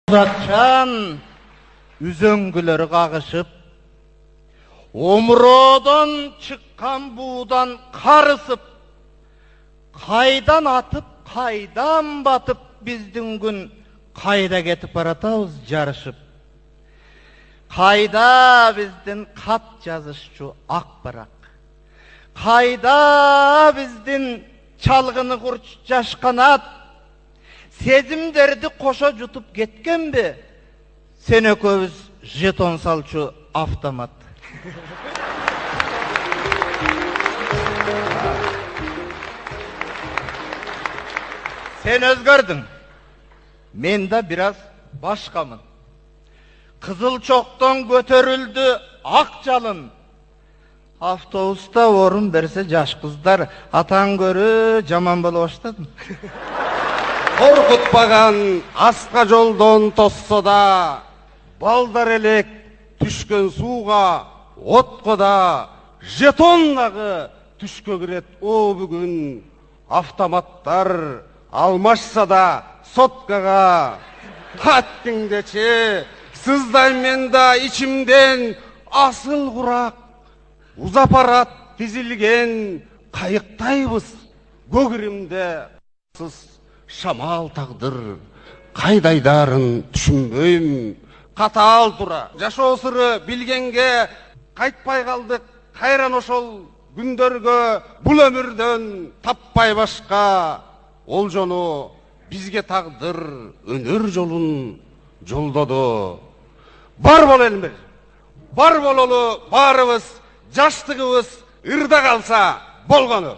Uzakçan üzöngülері қағышып, омыродан шыққан будан қарысып, қайдан атып, қайдан батып, біздің күн қайда кетіп баратауыз жарышып. Қайда біздің қат жазышчу ақ барақ, қайда біздің чалғыны құрч жаш қанат, сезімдерді қоша жұтып кеткен бе, сен екеуіз жетон салчу автомат. Сен өзгердің, мен да біраз башқамын. Қызыл чоқтан көтерілді ақ жалын. Автобуста орын берсе жаш қыздар, атаң көрі жаман болу баштадым. Қорқытпаған асқа жолдон тосса да, балдар елек түшкен суға, отқа да, жетоннағы түшке кірет о бүгін. Автоматтар алмашса да соткаға, хаттыңдече сыздаймен да içimден асыл құрақ, ұзапарат тізілген қайықтайбыз көгірімде. Шамал тағдыр қайдайдарын түшінбейм. Қатал тұра жашоо сыры білгенге қайтпай қалдық, қайран ошол күндерге бұл өмірден таппай башқа. Ол жону бізге тағдыр өнер жолын жолдады. Бар бол елмір, бар бололу барыбыз, жаштығыбыз ырда қалса болғаны.